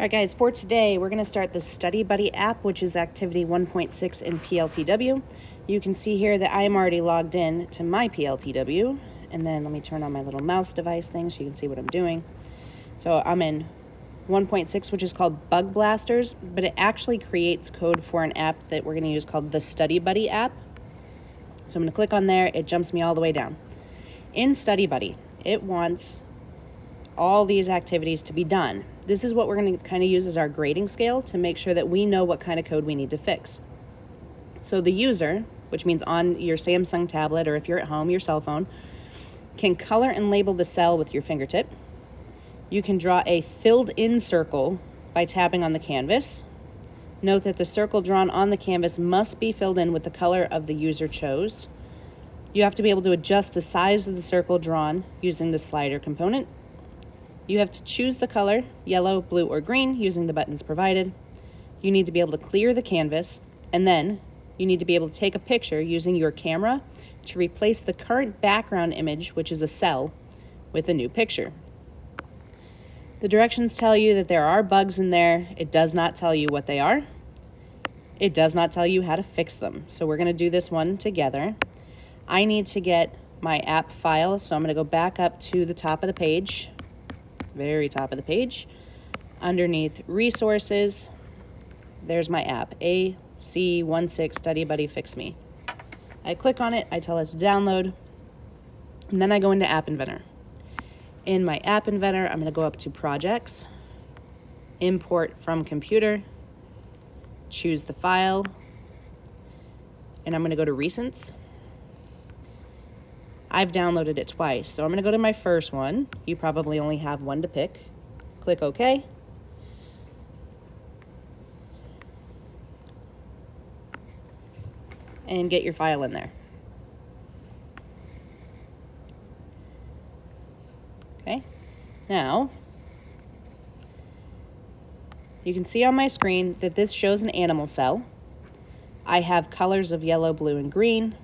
All right, guys, for today, we're going to start the Study Buddy app, which is activity 1.6 in PLTW. You can see here that I am already logged in to my PLTW. And then let me turn on my little mouse device thing so you can see what I'm doing. So I'm in 1.6, which is called Bug Blasters, but it actually creates code for an app that we're going to use called the Study Buddy app. So I'm going to click on there. It jumps me all the way down. In Study Buddy, it wants all these activities to be done. This is what we're going to kind of use as our grading scale to make sure that we know what kind of code we need to fix. So the user, which means on your Samsung tablet or if you're at home, your cell phone, can color and label the cell with your fingertip. You can draw a filled-in circle by tapping on the canvas. Note that the circle drawn on the canvas must be filled in with the color of the user chose. You have to be able to adjust the size of the circle drawn using the slider component. You have to choose the color, yellow, blue, or green, using the buttons provided. You need to be able to clear the canvas, and then you need to be able to take a picture using your camera to replace the current background image, which is a cell, with a new picture. The directions tell you that there are bugs in there. It does not tell you what they are. It does not tell you how to fix them. So we're going to do this one together. I need to get my app file, so I'm going to go back up to the top of the page. Very top of the page. Underneath resources, there's my app, AC16 Study Buddy Fix Me. I click on it, I tell it to download, and then I go into App Inventor. In my App Inventor, I'm going to go up to Projects, Import from Computer, choose the file, and I'm going to go to Recents. I've downloaded it twice, so I'm going to go to my first one. You probably only have one to pick. Click OK. And get your file in there. Okay. Now, you can see on my screen that this shows an animal cell. I have colors of yellow, blue, and green.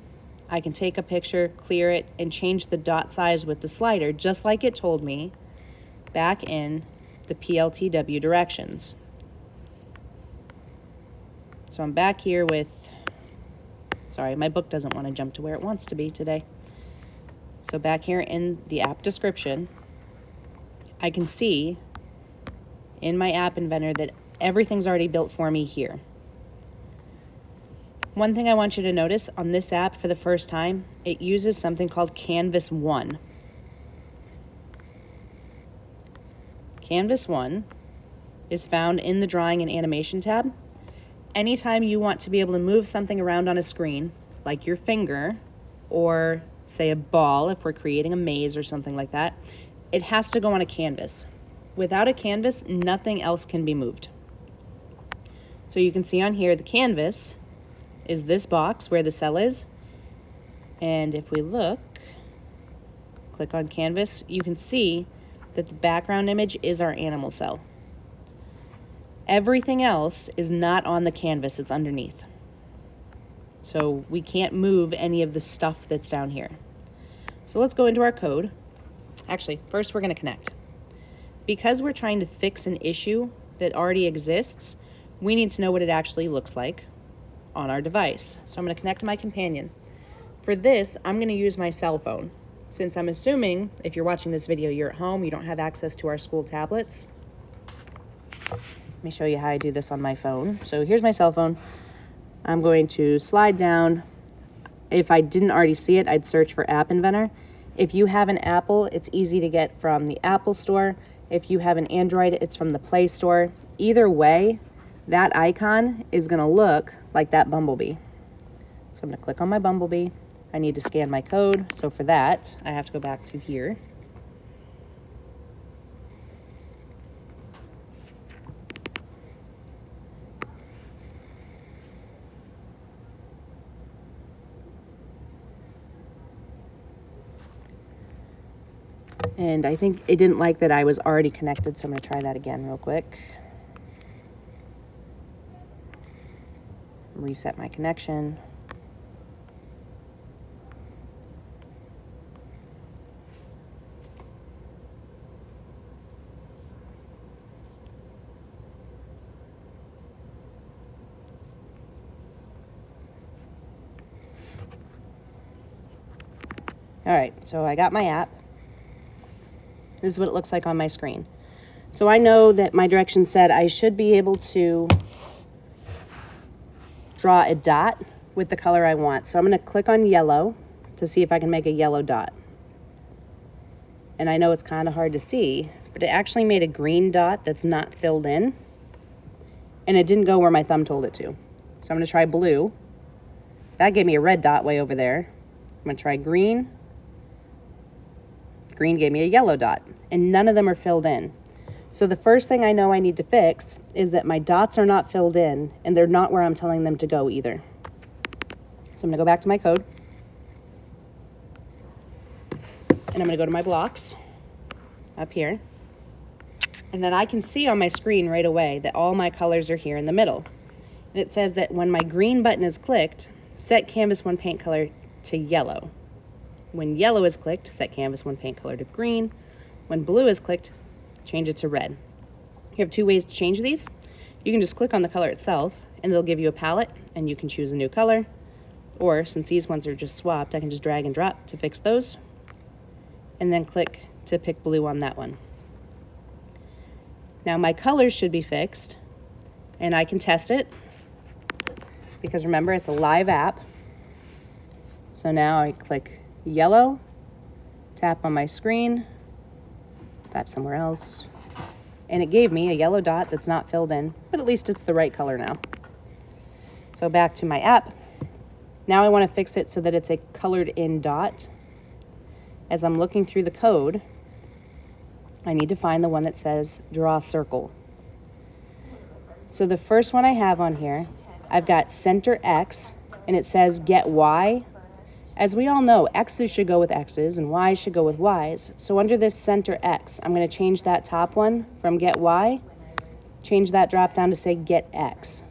I can take a picture, clear it, and change the dot size with the slider, just like it told me back in the PLTW directions. So I'm back here with, sorry, my book doesn't want to jump to where it wants to be today. So back here in the app description, I can see in my App Inventor that everything's already built for me here. One thing I want you to notice on this app for the first time, it uses something called Canvas 1. Canvas 1 is found in the Drawing and Animation tab. Anytime you want to be able to move something around on a screen, like your finger, or say a ball if we're creating a maze or something like that, it has to go on a canvas. Without a canvas, nothing else can be moved. So you can see on here the canvas is this box where the cell is. And if we look, click on canvas, you can see that the background image is our animal cell. Everything else is not on the canvas, it's underneath. So we can't move any of the stuff that's down here. So let's go into our code. Actually, first we're going to connect. Because we're trying to fix an issue that already exists, we need to know what it actually looks like on our device. So I'm going to connect to my companion. For this, I'm going to use my cell phone. Since I'm assuming if you're watching this video, you're at home, you don't have access to our school tablets. Let me show you how I do this on my phone. So here's my cell phone. I'm going to slide down. If I didn't already see it, I'd search for App Inventor. If you have an Apple, it's easy to get from the Apple Store. If you have an Android, it's from the Play Store. Either way, that icon is going to look like that bumblebee. So I'm going to click on my bumblebee. I need to scan my code. So for that, I have to go back to here. And I think it didn't like that I was already connected, so I'm going to try that again real quick. Reset my connection. All right, so I got my app. This is what it looks like on my screen. So I know that my directions said I should be able to draw a dot with the color I want. So I'm going to click on yellow to see if I can make a yellow dot. And I know it's kind of hard to see, but it actually made a green dot that's not filled in. And it didn't go where my thumb told it to. So I'm going to try blue. That gave me a red dot way over there. I'm going to try green. Green gave me a yellow dot. And none of them are filled in. So the first thing I know I need to fix is that my dots are not filled in, and they're not where I'm telling them to go either. So I'm going to go back to my code. And I'm going to go to my blocks up here. And then I can see on my screen right away that all my colors are here in the middle. And it says that when my green button is clicked, set canvas 1 paint color to yellow. When yellow is clicked, set canvas 1 paint color to green. When blue is clicked, change it to red. You have 2 ways to change these. You can just click on the color itself and it'll give you a palette and you can choose a new color. Or since these ones are just swapped, I can just drag and drop to fix those and then click to pick blue on that one. Now my colors should be fixed and I can test it because remember it's a live app. So now I click yellow, tap on my screen, tap somewhere else, and it gave me a yellow dot that's not filled in, but at least it's the right color now. So back to my app. Now I want to fix it so that it's a colored in dot. As I'm looking through the code, I need to find the one that says draw circle. So the first one I have on here, I've got center X and it says get Y. As we all know, X's should go with X's and Y's should go with Y's. So under this center X, I'm going to change that top one from get Y, change that drop down to say get X.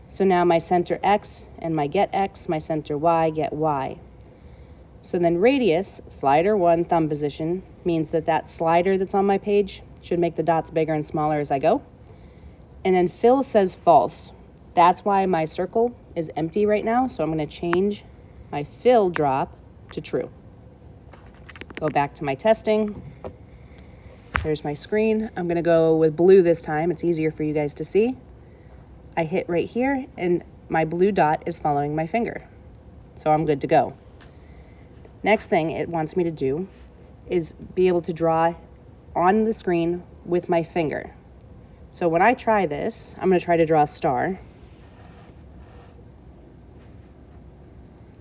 So now my center X and my get X, my center Y, get Y. So then radius, slider 1, thumb position, means that that slider that's on my page should make the dots bigger and smaller as I go. And then fill says false. That's why my circle is empty right now. So I'm going to change my fill drop to true. Go back to my testing. There's my screen. I'm going to go with blue this time. It's easier for you guys to see. I hit right here and my blue dot is following my finger. So I'm good to go. Next thing it wants me to do is be able to draw on the screen with my finger. So when I try this, I'm going to try to draw a star.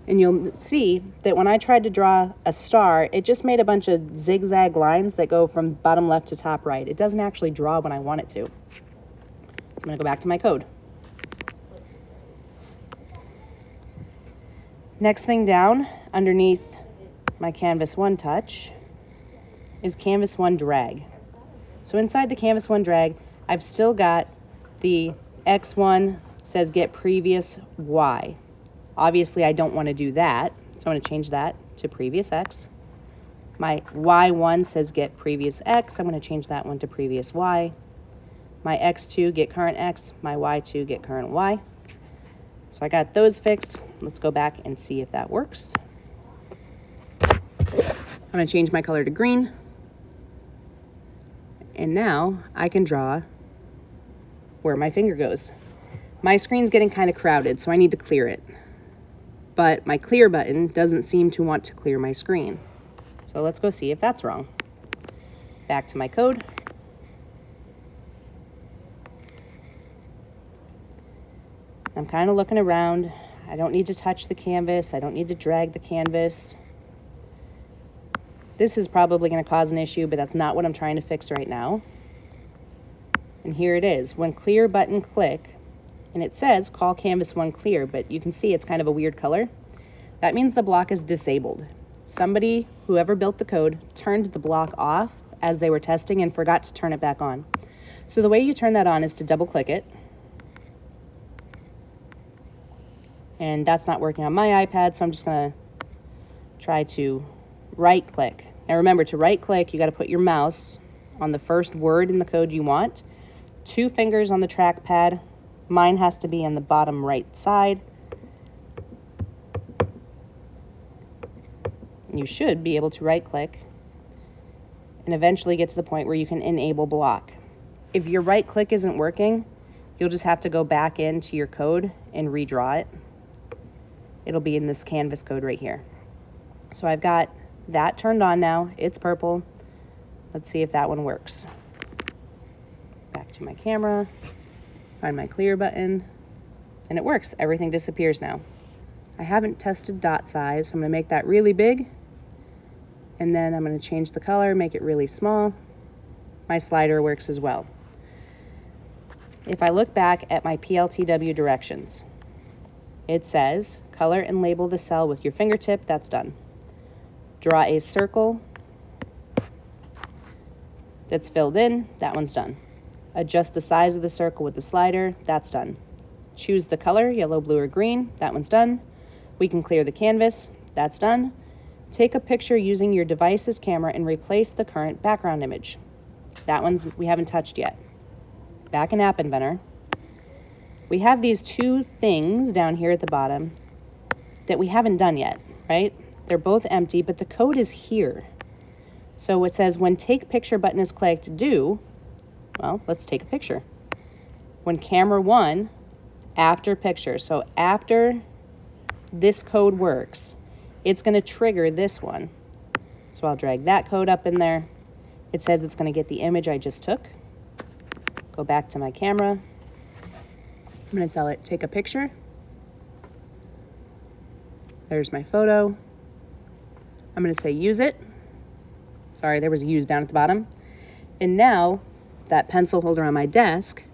And you'll see that when I tried to draw a star, it just made a bunch of zigzag lines that go from bottom left to top right. It doesn't actually draw when I want it to. So I'm going to go back to my code. Next thing down, underneath my Canvas 1 touch, is Canvas 1 drag. So inside the Canvas 1 drag, I've still got the X1 says get previous Y. Obviously, I don't want to do that, so I'm going to change that to previous X. My Y1 says get previous X. I'm going to change that one to previous Y. My X2 get current X. My Y2 get current Y. So I got those fixed. Let's go back and see if that works. I'm going to change my color to green. And now I can draw where my finger goes. My screen's getting kind of crowded, so I need to clear it. But my clear button doesn't seem to want to clear my screen. So let's go see if that's wrong. Back to my code. I'm kind of looking around. I don't need to touch the canvas. I don't need to drag the canvas. This is probably going to cause an issue, but that's not what I'm trying to fix right now. And here it is. When clear button click, and it says call canvas 1 clear, but you can see it's kind of a weird color. That means the block is disabled. Somebody, whoever built the code, turned the block off as they were testing and forgot to turn it back on. So the way you turn that on is to double click it. And that's not working on my iPad, so I'm just gonna try to right click. Now remember, to right click, you gotta put your mouse on the first word in the code you want. 2 fingers on the trackpad. Mine has to be on the bottom right side. And you should be able to right click and eventually get to the point where you can enable block. If your right click isn't working, you'll just have to go back into your code and redraw it. It'll be in this canvas code right here. So I've got that turned on now. It's purple. Let's see if that one works. Back to my camera, find my clear button, and it works. Everything disappears now. I haven't tested dot size, so I'm gonna make that really big, and then I'm gonna change the color, make it really small. My slider works as well. If I look back at my PLTW directions, it says color and label the cell with your fingertip. That's done. Draw a circle that's filled in. That one's done. Adjust the size of the circle with the slider. That's done. Choose the color, yellow, blue, or green. That one's done. We can clear the canvas. That's done. Take a picture using your device's camera and replace the current background image. That one's we haven't touched yet. Back in App Inventor, we have these two things down here at the bottom that we haven't done yet, right? They're both empty, but the code is here. So it says when take picture button is clicked, do, well, let's take a picture. When camera 1, after picture, so after this code works, it's gonna trigger this one. So I'll drag that code up in there. It says it's gonna get the image I just took. Go back to my camera. I'm gonna tell it, take a picture. There's my photo. I'm gonna say use it. Sorry, there was a use down at the bottom. And now that pencil holder on my desk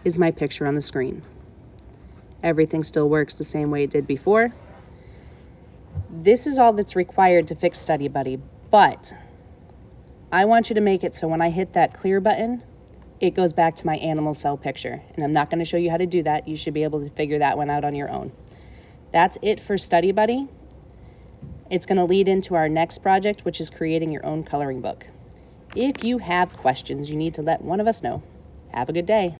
is my picture on the screen. Everything still works the same way it did before. This is all that's required to fix Study Buddy, but I want you to make it so when I hit that clear button, it goes back to my animal cell picture. And I'm not gonna show you how to do that. You should be able to figure that one out on your own. That's it for Study Buddy. It's gonna lead into our next project, which is creating your own coloring book. If you have questions, you need to let one of us know. Have a good day.